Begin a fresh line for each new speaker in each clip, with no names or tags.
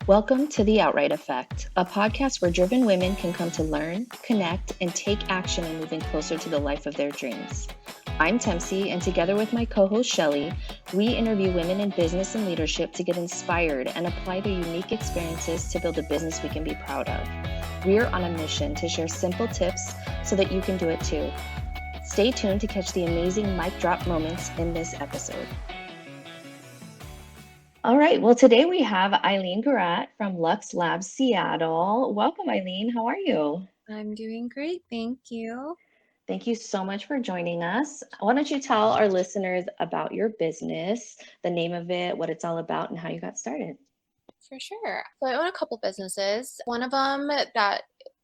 Welcome to The Outright Effect, a podcast where driven women can come to learn, connect, and take action in moving closer to the life of their dreams. I'm Tempsy, and together with my co-host Shelly, we interview women in business and leadership to get inspired and apply their unique experiences to build a business we can be proud of. We're on a mission to share simple tips so that you can do it too. Stay tuned to catch the amazing mic drop moments in this episode. All right, well, today we have Aileen Gurat from Luxe Lab Seattle. Welcome, Eileen. How are you?
I'm doing great, thank you.
Thank you so much for joining us. Why don't you tell our listeners about your business, the name of it, what it's all about, and how you got started?
For sure. So I own a couple businesses. One of them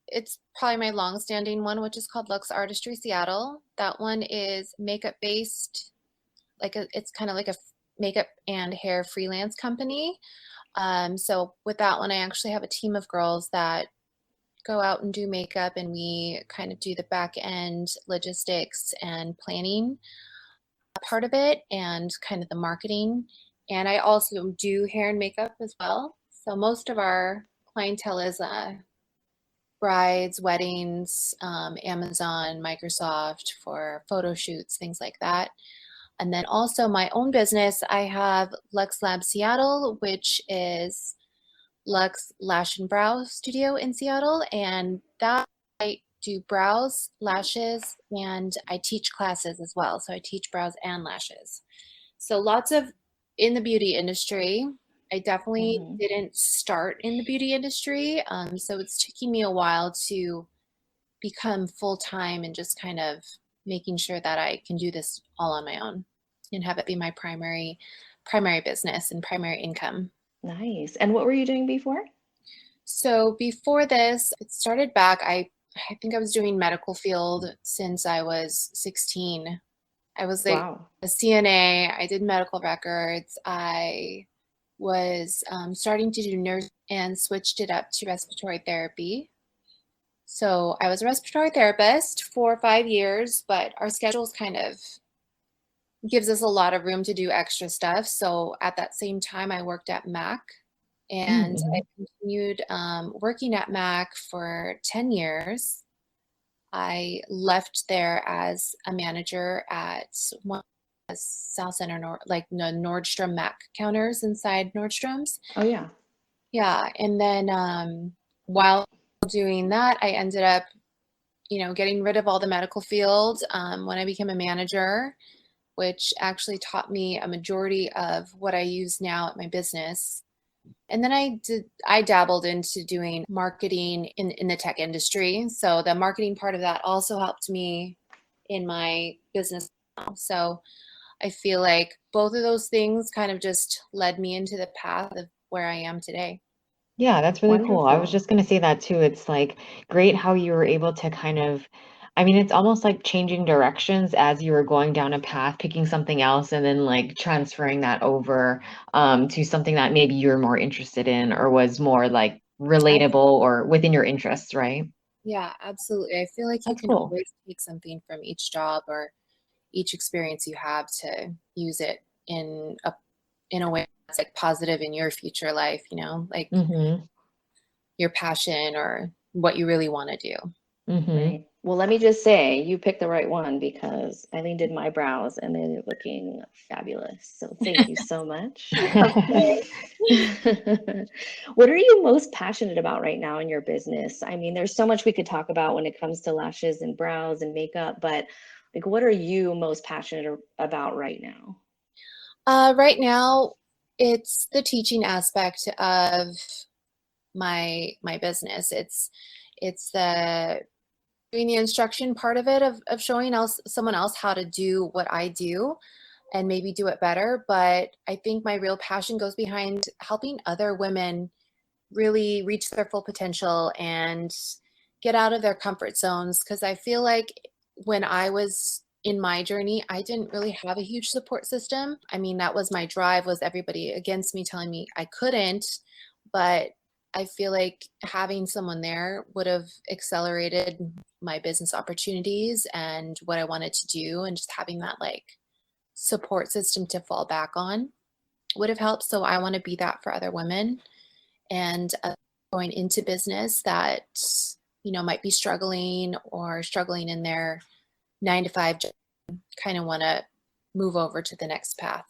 it's probably my long-standing one, which is called Luxe Artistry Seattle. That one is makeup based, it's kind of like a makeup and hair freelance company. So with that one, I actually have a team of girls that go out and do makeup, and we kind of do the back end logistics and planning part of it and kind of the marketing. And I also do hair and makeup as well. So most of our clientele is brides, weddings, Amazon, Microsoft for photo shoots, things like that. And then also my own business, I have Luxe Lab Seattle, which is Luxe Lash and Brow Studio in Seattle. And that I do brows, lashes, and I teach classes as well. So I teach brows and lashes. So lots of in the beauty industry. I definitely didn't start in the beauty industry. So it's taking me a while to become full-time and just kind of making sure that I can do this all on my own and have it be my primary business and primary income.
Nice. And what were you doing before?
So before this, it started back, I think I was doing medical field since I was 16. I was a CNA. I did medical records. I was starting to do nurse and switched it up to respiratory therapy. So I was a respiratory therapist for 5 years, but our schedules kind of gives us a lot of room to do extra stuff. So at that same time, I worked at Mac, and I continued working at Mac for 10 years. I left there as a manager at one South Center, Nordstrom Mac counters inside Nordstrom's.
Oh, yeah.
Yeah. And then while doing that, I ended up, getting rid of all the medical field when I became a manager, which actually taught me a majority of what I use now at my business. And then I dabbled into doing marketing in the tech industry. So the marketing part of that also helped me in my business now. So I feel like both of those things kind of just led me into the path of where I am today.
Yeah, that's really cool. I was just going to say that too. It's like great how you were able to it's almost like changing directions as you were going down a path, picking something else, and then like transferring that over to something that maybe you were more interested in or was more like relatable or within your interests, right?
Yeah, absolutely. I feel like you can always take something from each job or each experience you have to use it in a way that's like positive in your future life, like your passion or what you really want to do.
Right. Well, let me just say you picked the right one because Eileen did my brows and they're looking fabulous. So thank you so much. What are you most passionate about right now in your business? I mean, there's so much we could talk about when it comes to lashes and brows and makeup, but like, what are you most passionate about right now?
Right now, it's the teaching aspect of my business. It's the doing the instruction part of it, of showing someone else how to do what I do and maybe do it better. But I think my real passion goes behind helping other women really reach their full potential and get out of their comfort zones. Because I feel like when I was in my journey, I didn't really have a huge support system. I mean, that was my drive, was everybody against me telling me I couldn't, but I feel like having someone there would have accelerated my business opportunities and what I wanted to do, and just having that like support system to fall back on would have helped. So I want to be that for other women. and going into business that, might be struggling in their 9 to 5 job, kind of want to move over to the next path.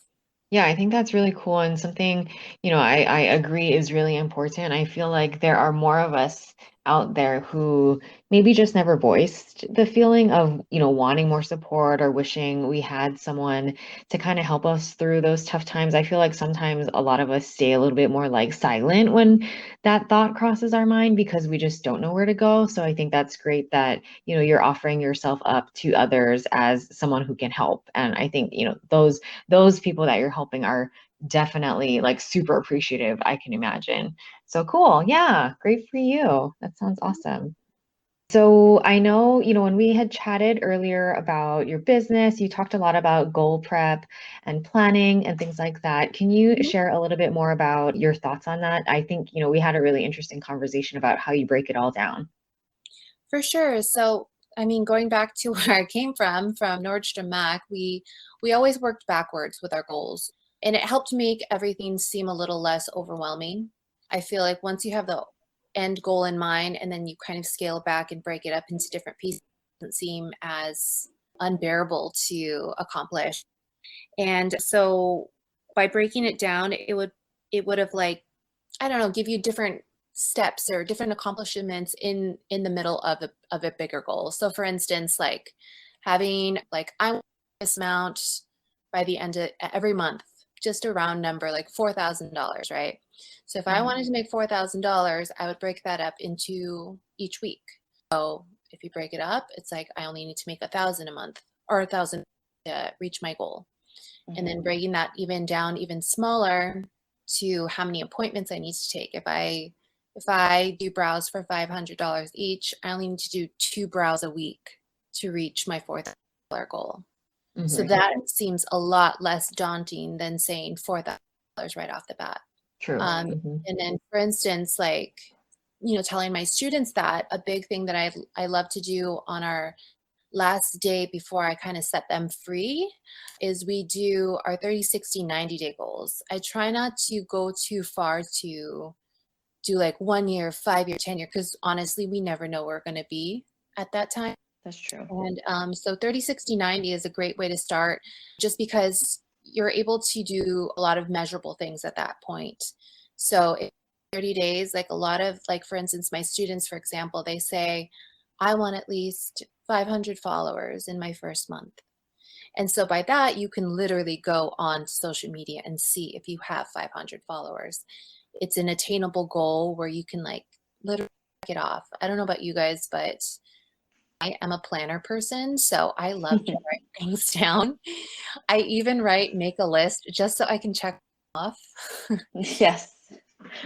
Yeah, I think that's really cool and something, I agree is really important. I feel like there are more of us out there who maybe just never voiced the feeling of, wanting more support or wishing we had someone to kind of help us through those tough times. I feel like sometimes a lot of us stay a little bit more like silent when that thought crosses our mind because we just don't know where to go. So I think that's great that, you're offering yourself up to others as someone who can help. And I think, those people that you're helping are definitely like super appreciative, I can imagine. So cool. Yeah, great for you. That sounds awesome. So I know, when we had chatted earlier about your business, you talked a lot about goal prep and planning and things like that. Can you share a little bit more about your thoughts on that? I think, we had a really interesting conversation about how you break it all down.
For sure. So, going back to where I came from Nordstrom Mac, we always worked backwards with our goals, and it helped make everything seem a little less overwhelming. I feel like once you have the end goal in mind, and then you kind of scale back and break it up into different pieces, it doesn't seem as unbearable to accomplish. And so, by breaking it down, it would have, like, I don't know, give you different steps or different accomplishments in the middle of a bigger goal. So for instance, like having, like, I want this amount by the end of every month, just a round number, like $4,000, right? So if I wanted to make $4,000, I would break that up into each week. So if you break it up, it's like I only need to make 1,000 a month or 1,000 to reach my goal. And then breaking that even smaller to how many appointments I need to take. If I do brows for $500 each, I only need to do 2 brows a week to reach my $4,000 goal. So that seems a lot less daunting than saying $4,000 right off the bat.
True.
And then, for instance, like, telling my students that a big thing that I love to do on our last day before I kind of set them free is we do our 30, 60, 90-day goals. I try not to go too far to do like 1 year, 5 year, 10 year, because honestly, we never know where we're going to be at that time.
That's true.
And so 30, 60, 90 is a great way to start, just because you're able to do a lot of measurable things at that point. So in 30 days, like a lot of, like, for instance, my students, for example, they say, I want at least 500 followers in my first month. And so by that, you can literally go on social media and see if you have 500 followers. It's an attainable goal where you can, like, literally check it off. I don't know about you guys, but I am a planner person, so I love to write things down. I even make a list just so I can check off.
Yes,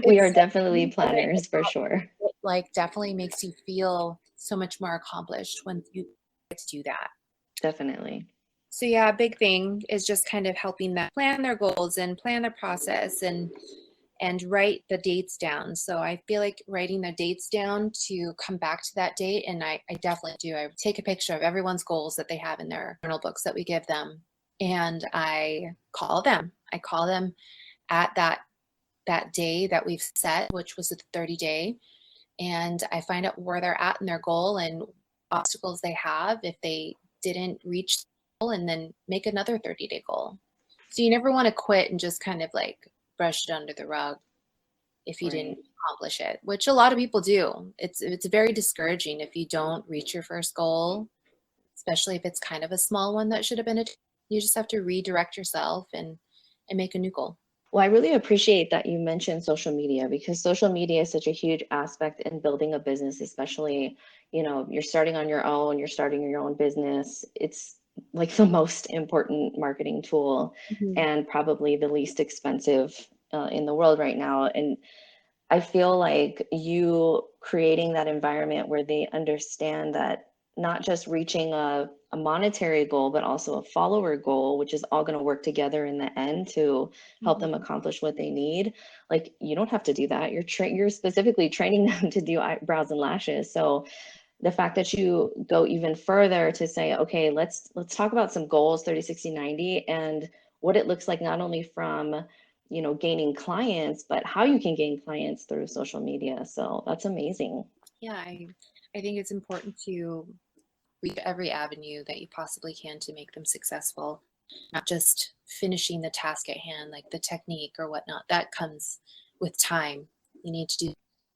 we are definitely planners for sure.
It, like, definitely makes you feel so much more accomplished when you get to do that.
Definitely.
So yeah, a big thing is just kind of helping them plan their goals and plan their process and write the dates down. So I feel like writing the dates down to come back to that date, and I definitely do. I take a picture of everyone's goals that they have in their journal books that we give them, and I call them. I call them at that day that we've set, which was the 30-day, and I find out where they're at in their goal and obstacles they have if they didn't reach the goal, and then make another 30-day goal. So you never want to quit and just kind of like brush it under the rug if you didn't accomplish it, which a lot of people do. It's very discouraging if you don't reach your first goal, especially if it's kind of a small one that should have been you just have to redirect yourself and make a new goal.
Well, I really appreciate that you mentioned social media, because social media is such a huge aspect in building a business, especially, you're starting on your own, you're starting your own business. It's like the most important marketing tool and probably the least expensive in the world right now. And I feel like you creating that environment where they understand that not just reaching a monetary goal, but also a follower goal, which is all going to work together in the end to help them accomplish what they need. Like, you don't have to do that. You're specifically training them to do eyebrows and lashes. So the fact that you go even further to say, okay, let's talk about some goals, 30, 60, 90, and what it looks like, not only from gaining clients, but how you can gain clients through social media. So that's amazing.
Yeah, I think it's important to reach every avenue that you possibly can to make them successful, not just finishing the task at hand, like the technique or whatnot. That comes with time. You need to do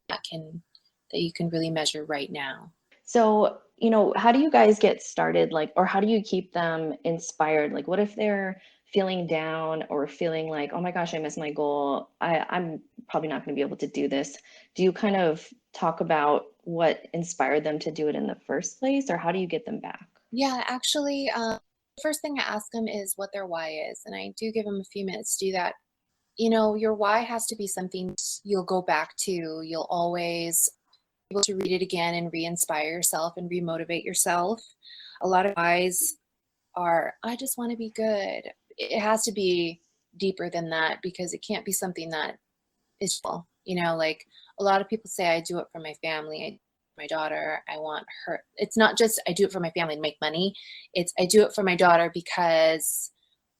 that you can really measure right now.
So, how do you guys get started? Like, or how do you keep them inspired? Like, what if they're feeling down or feeling like, oh my gosh, I missed my goal. I'm probably not going to be able to do this. Do you kind of talk about what inspired them to do it in the first place, or how do you get them back?
Yeah, actually, the first thing I ask them is what their why is. And I do give them a few minutes to do that. Your why has to be something you'll go back to. You'll always be able to read it again and re-inspire yourself and re-motivate yourself. A lot of whys are, I just want to be good. It has to be deeper than that, because it can't be something that is, like a lot of people say, I do it for my family, my daughter, I want her. It's not just I do it for my family to make money. It's I do it for my daughter because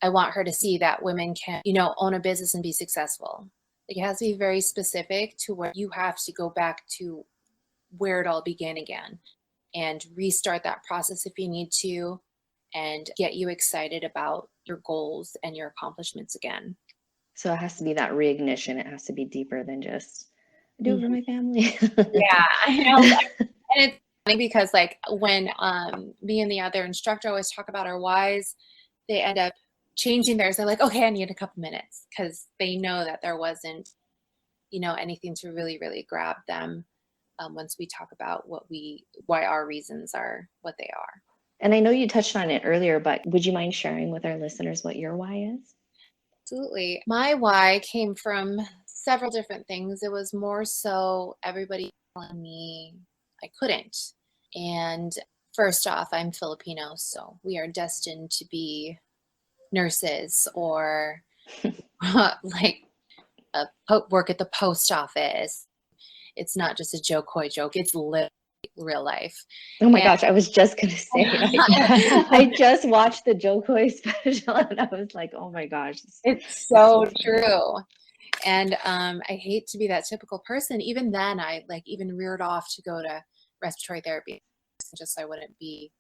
I want her to see that women can, own a business and be successful. Like, it has to be very specific to where you have to go back to where it all began again and restart that process if you need to, and get you excited about your goals and your accomplishments again.
So it has to be that reignition. It has to be deeper than just I do it for my family.
Yeah, I know. And it's funny because like when me and the other instructor always talk about our whys, they end up changing theirs. They're like, okay, I need a couple minutes, because they know that there wasn't, anything to really, really grab them once we talk about why our reasons are what they are.
And I know you touched on it earlier, but would you mind sharing with our listeners what your why is?
Absolutely. My why came from several different things. It was more so everybody telling me I couldn't. And first off, I'm Filipino, so we are destined to be nurses or like work at the post office. It's not just a joke, joke. It's literally real life.
Oh my gosh, I was just going to say, I just watched the Joe Coy special and I was like, oh my gosh.
It's so true. And I hate to be that typical person. Even then, I even reared off to go to respiratory therapy just so I wouldn't be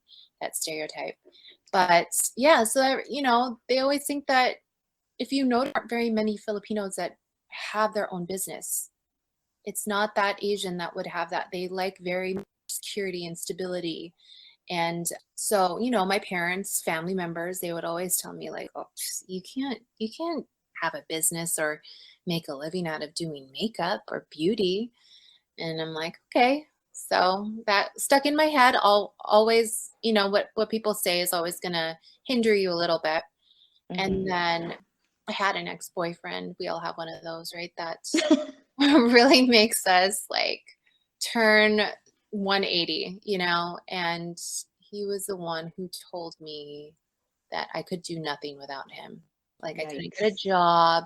that stereotype. But yeah, so, they always think that if there aren't very many Filipinos that have their own business. It's not that Asian that would have that. They like very much security and stability. And so, my parents, family members, they would always tell me like, oh, you can't have a business or make a living out of doing makeup or beauty. And I'm like, okay. So that stuck in my head. I'll always, what people say is always going to hinder you a little bit. Mm-hmm. And then I had an ex-boyfriend. We all have one of those, right? That really makes us like turn 180, and he was the one who told me that I could do nothing without him. Like, I couldn't get a job.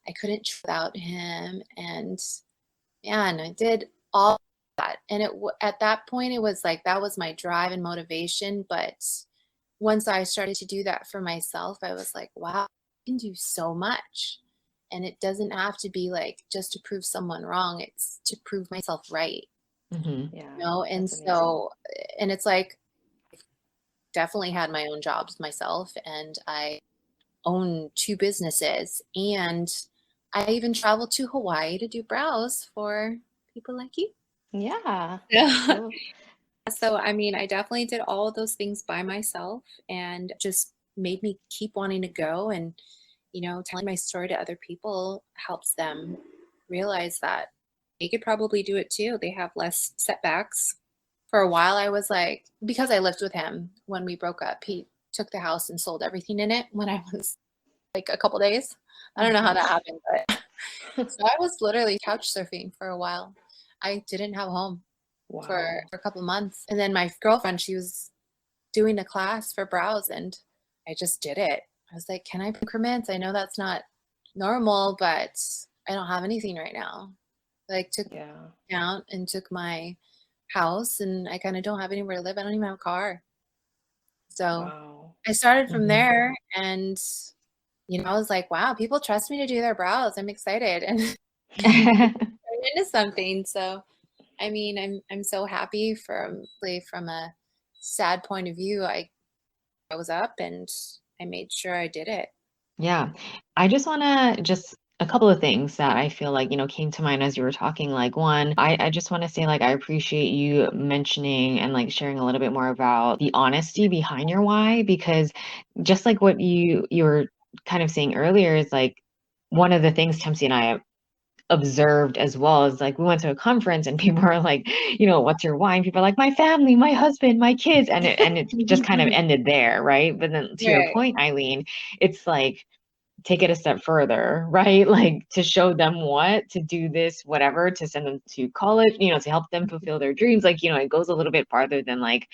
I couldn't without him. And man, I did all that. And at that point, it was like, that was my drive and motivation. But once I started to do that for myself, I was like, wow, I can do so much. And it doesn't have to be like just to prove someone wrong. It's to prove myself right.
Mm-hmm.
Yeah.
And so, and it's like, definitely had my own jobs myself, and I own 2 businesses, and I even traveled to Hawaii to do brows for people like you.
Yeah.
Yeah. So, I mean, I definitely did all of those things by myself, and just made me keep wanting to go. And, telling my story to other people helps them realize that they could probably do it too. They have less setbacks. For a while, I was like, because I lived with him when we broke up, he took the house and sold everything in it when I was like a couple days. I don't know how that happened, but so I was literally couch surfing for a while. I didn't have a home for a couple months. And then my girlfriend, she was doing a class for brows, and I just did it. I was like, can I increments? I know that's not normal, but I don't have anything right now. Like, took out and took my house, and I kind of don't have anywhere to live. I don't even have a car. So I started from there, and I was like, wow, people trust me to do their brows. I'm excited and turn into something. So, I mean, I'm so happy from a sad point of view. I was up and I made sure I did it.
Yeah. I just want to just a couple of things that I feel like, came to mind as you were talking. Like one, I just want to say like I appreciate you mentioning and like sharing a little bit more about the honesty behind your why, because just like what you were kind of saying earlier is like one of the things Tempsy and I observed as well is like we went to a conference and people are like, what's your why? And people are like, my family, my husband, my kids, and it just kind of ended there, right? But then to your
Right.
point, Eileen, it's like take it a step further, right? Like to show them what to do this, whatever, to send them to college, to help them fulfill their dreams. Like, it goes a little bit farther than like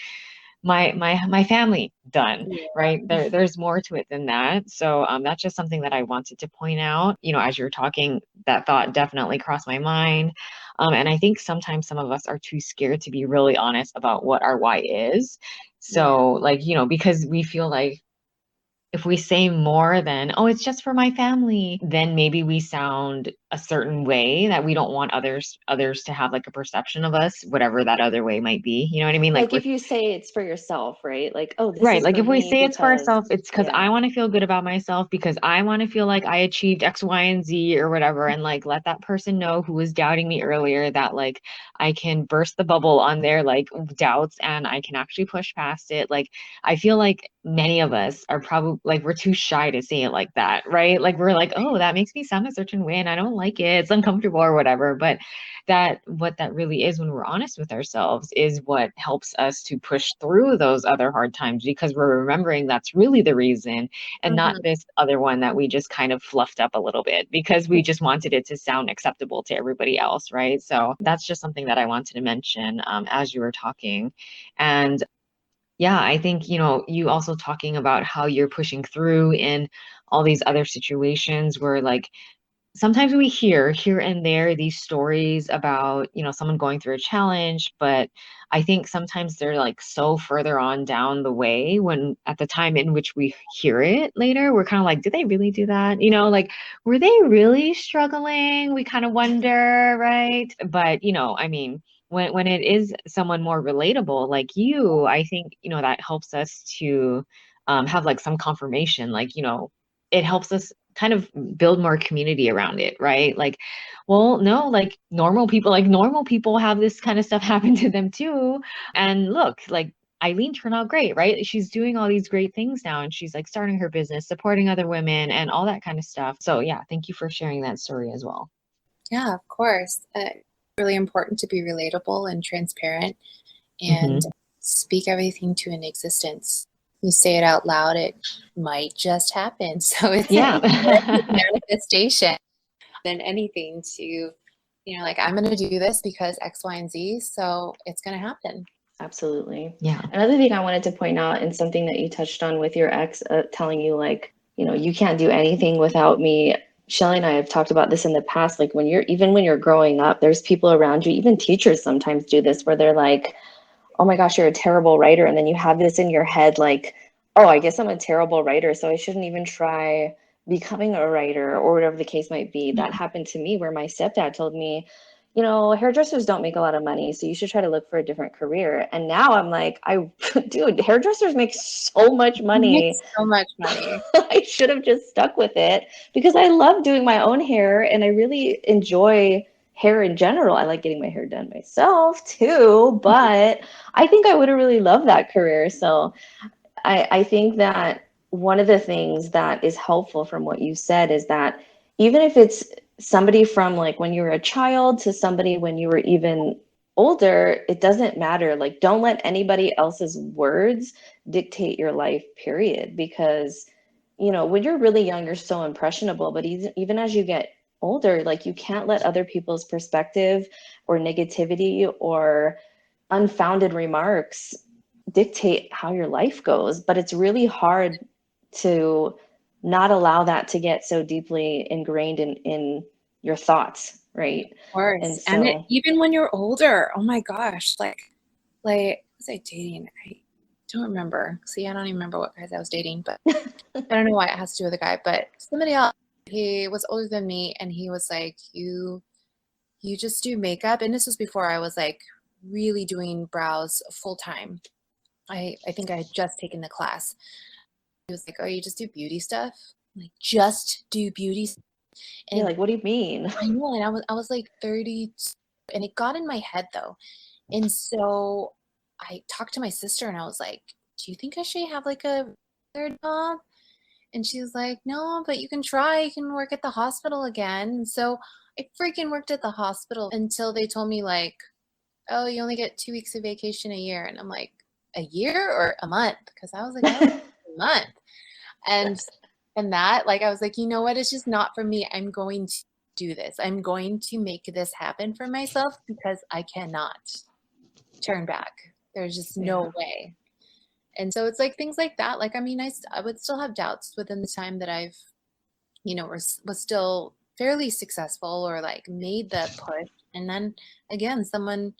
my family done, right? There's more to it than that. So that's just something that I wanted to point out. As you're talking, that thought definitely crossed my mind. And I think sometimes some of us are too scared to be really honest about what our why is. So like, because we feel like if we say more than, oh, it's just for my family, then maybe we sound a certain way that we don't want others to have like a perception of us, whatever that other way might be. You know what I mean?
Like if you say it's for yourself, right? Like, oh, this
Right.
is
Like
for
if we
me
say it's for
because,
ourselves, it's because I want to feel good about myself, because I want to feel like I achieved X, Y, and Z or whatever. And like let that person know who was doubting me earlier that like I can burst the bubble on their like doubts and I can actually push past it. Like I feel like many of us are probably like we're too shy to say it like that, right? Like we're like, oh, that makes me sound a certain way and I don't like it. It's uncomfortable or whatever. But what that really is when we're honest with ourselves is what helps us to push through those other hard times, because we're remembering that's really the reason and not this other one that we just kind of fluffed up a little bit because we just wanted it to sound acceptable to everybody else, right? So that's just something that I wanted to mention as you were talking. And yeah, I think, you also talking about how you're pushing through in all these other situations where like sometimes we hear here and there these stories about, someone going through a challenge, but I think sometimes they're like so further on down the way when at the time in which we hear it later, we're kind of like, did they really do that? Like, were they really struggling? We kind of wonder, right? But, I mean, when it is someone more relatable like you, I think, that helps us to have like some confirmation, like, it helps us kind of build more community around it, right? Like, well, no, like normal people have this kind of stuff happen to them too. And look, like Eileen turned out great, right? She's doing all these great things now and she's like starting her business, supporting other women and all that kind of stuff. So yeah, thank you for sharing that story as well.
Yeah, of course. Really important to be relatable and transparent and
Mm-hmm.
speak everything to an existence. You say it out loud, it might just happen. So it's
Yeah.
a manifestation than anything to, like I'm going to do this because X, Y, and Z. So it's going to happen.
Absolutely.
Yeah.
Another thing I wanted to point out, and something that you touched on with your ex telling you like, you can't do anything without me. Shelly and I have talked about this in the past. Like when you're growing up, there's people around you, even teachers sometimes do this where they're like, oh my gosh, you're a terrible writer. And then you have this in your head, like, oh, I guess I'm a terrible writer, so I shouldn't even try becoming a writer or whatever the case might be. That happened to me where my stepdad told me, hairdressers don't make a lot of money, so you should try to look for a different career. And now I'm like, dude, hairdressers make so much money.
So much money.
I should have just stuck with it because I love doing my own hair and I really enjoy hair in general. I like getting my hair done myself too, but I think I would have really loved that career. So I think that one of the things that is helpful from what you said is that even if it's somebody from like when you were a child to somebody when you were even older, it doesn't matter. Like, don't let anybody else's words dictate your life, period. Because, when you're really young, you're so impressionable. But even as you get older, like you can't let other people's perspective or negativity or unfounded remarks dictate how your life goes. But it's really hard to not allow that to get so deeply ingrained in your thoughts, right?
Of course.
And
And even when you're older, oh my gosh, like was I dating? I don't remember. See, I don't even remember what guys I was dating, but I don't know why it has to do with a guy, but somebody else, he was older than me, and he was like, you just do makeup. And this was before I was like really doing brows full time. I think I had just taken the class. He was like, oh, you just do beauty stuff? I'm like, just do beauty stuff?
And you're like, what do you mean?
I know, and I was like 30, and it got in my head though. And so I talked to my sister, and I was like, do you think I should have like a third job? And she was like, no, but you can try. You can work at the hospital again. And so I freaking worked at the hospital until they told me like, oh, you only get 2 weeks of vacation a year. And I'm like, a year or a month? Because I was like, oh, a month. And that, like, I was like, you know what? It's just not for me. I'm going to do this. I'm going to make this happen for myself because I cannot turn back. There's just no way. And so it's like things like that. Like, I mean, I would still have doubts within the time that I've, you know, was still fairly successful or like made the push. And then again, someone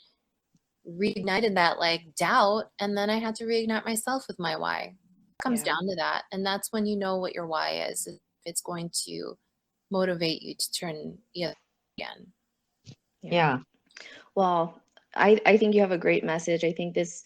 reignited that like doubt. And then I had to reignite myself with my why. It comes down to that. And that's when you know what your why is. If it's going to motivate you to turn again.
Yeah.
Well, I think you have a great message. I think this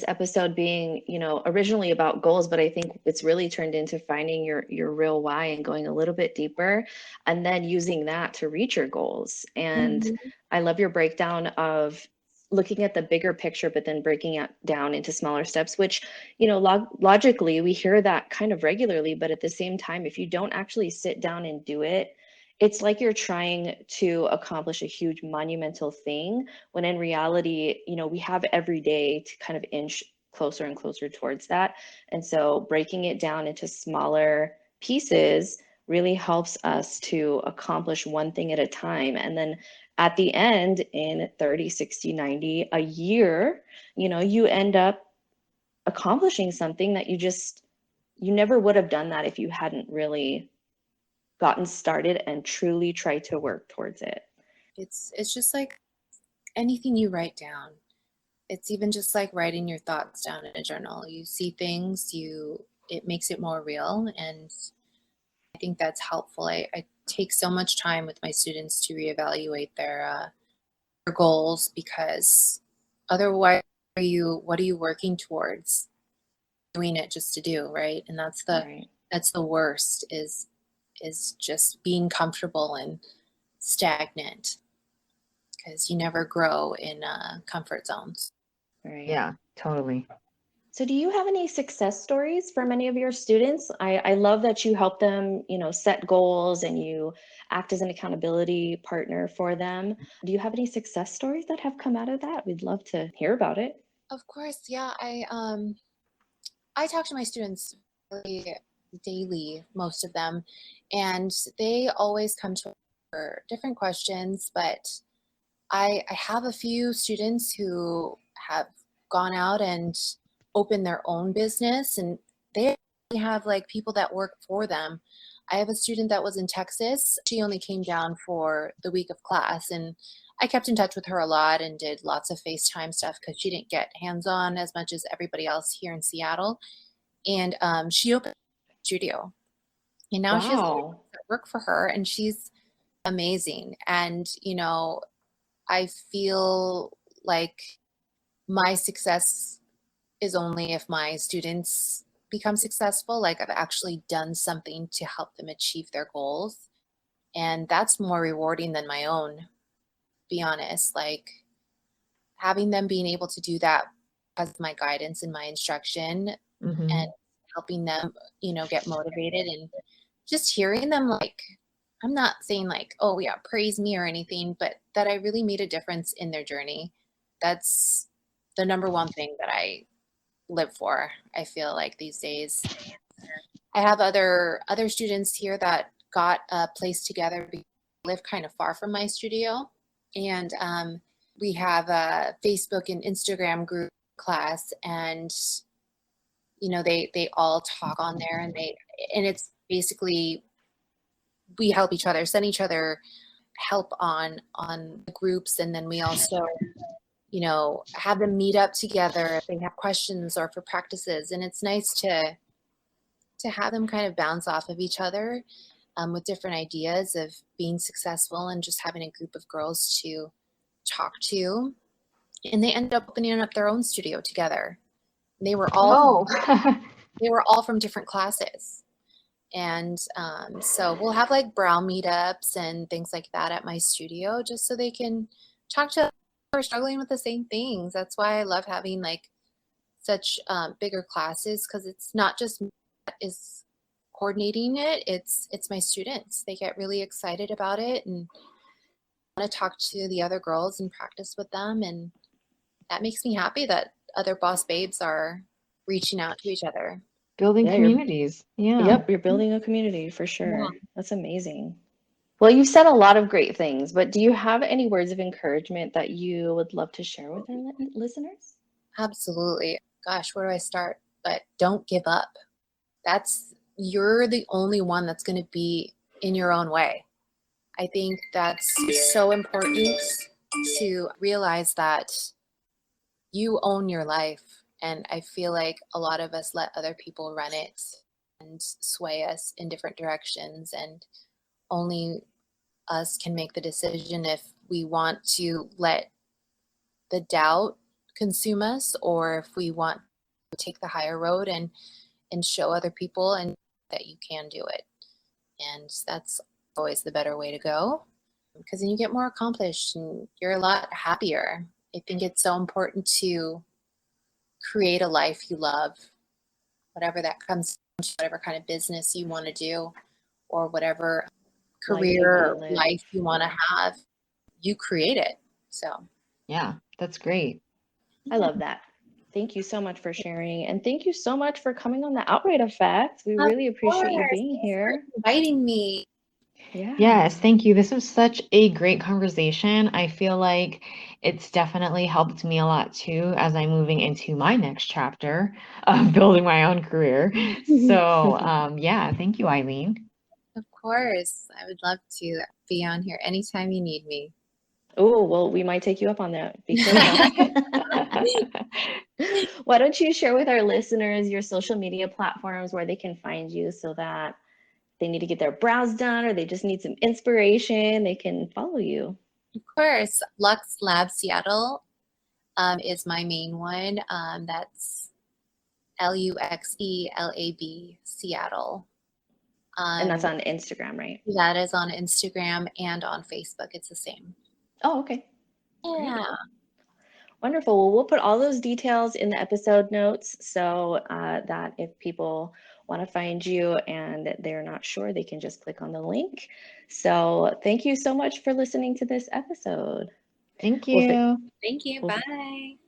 episode being, you know, originally about goals, but I think it's really turned into finding your real why and going a little bit deeper and then using that to reach your goals. And I love your breakdown of looking at the bigger picture, but then breaking it down into smaller steps, which, you know, logically we hear that kind of regularly, but at the same time, if you don't actually sit down and do it, it's like you're trying to accomplish a huge monumental thing when in reality, you know, we have every day to kind of inch closer and closer towards that. And so breaking it down into smaller pieces really helps us to accomplish one thing at a time. And then at the end, in 30, 60, 90, a year, you know, you end up accomplishing something that you never would have done that if you hadn't really gotten started and truly tried to work towards it.
It's just like anything you write down. It's even just like writing your thoughts down in a journal. You see things, it makes it more real, and I think that's helpful. I take so much time with my students to reevaluate their goals, because otherwise what are you working towards? Doing it just to do, right? And that's the worst, is just being comfortable and stagnant, because you never grow in comfort zones.
Right.
Yeah, totally.
So do you have any success stories from any of your students? I love that you help them, you know, set goals and you act as an accountability partner for them. Do you have any success stories that have come out of that? We'd love to hear about it.
Of course, yeah. I talk to my students really daily, most of them, and they always come to me for different questions, but I have a few students who have gone out and opened their own business, and they have like people that work for them. I have a student that was in Texas. She only came down for the week of class, and I kept in touch with her a lot and did lots of FaceTime stuff because she didn't get hands-on as much as everybody else here in Seattle. And she opened a studio, and now she has work for her, and she's amazing. And, you know, I feel like my success is only if my students become successful. Like, I've actually done something to help them achieve their goals. And that's more rewarding than my own, be honest. Like, having them being able to do that because of my guidance and my instruction, and helping them, you know, get motivated, and just hearing them, like, I'm not saying like, oh yeah, praise me or anything, but that I really made a difference in their journey. That's the number one thing that I live for, I feel like, these days. I have other students here that got a place together because they live kind of far from my studio, and we have a Facebook and Instagram group class, and you know, they all talk on there, and it's basically, we help each other, send each other help on the groups, and then we also have them meet up together if they have questions or for practices. And it's nice to have them kind of bounce off of each other with different ideas of being successful and just having a group of girls to talk to. And they ended up opening up their own studio together. They were all from different classes. And so we'll have like brow meetups and things like that at my studio, just so they can talk to who are struggling with the same things. That's why I love having like such bigger classes, because it's not just me that is coordinating it, it's my students. They get really excited about it and want to talk to the other girls and practice with them. And that makes me happy that other boss babes are reaching out to each other.
Building communities.
Yep, you're building a community for sure. That's amazing. Well, you've said a lot of great things, but do you have any words of encouragement that you would love to share with our listeners?
Absolutely. Gosh, where do I start? But don't give up. You're the only one that's going to be in your own way. I think that's so important to realize that you own your life. And I feel like a lot of us let other people run it and sway us in different directions. And only us can make the decision if we want to let the doubt consume us, or if we want to take the higher road and show other people and that you can do it. And that's always the better way to go, because then you get more accomplished and you're a lot happier. I think it's so important to create a life you love, whatever that comes to, whatever kind of business you want to do, or whatever career or life you want to have, you create it. So
yeah, that's great.
I love that. Thank you so much for sharing, and thank you so much for coming on the Outright Effect. We really appreciate you being here.
Inviting me.
Yeah.
Yes, thank you. This was such a great conversation. I feel like it's definitely helped me a lot too as I'm moving into my next chapter of building my own career. So, yeah, thank you, Eileen.
Of course. I would love to be on here anytime you need me.
Oh, well, we might take you up on that. Why don't you share with our listeners your social media platforms where they can find you, so that they need to get their brows done or they just need some inspiration, they can follow you.
Of course. Luxe Lab Seattle is my main one. That's LuxeLab Seattle.
And that's on Instagram, right?
That is on Instagram and on Facebook. It's the same.
Oh, okay.
Yeah.
Great. Wonderful. Well, we'll put all those details in the episode notes, so that if people want to find you and they're not sure, they can just click on the link. So thank you so much for listening to this episode.
Thank you.
Thank you. Bye.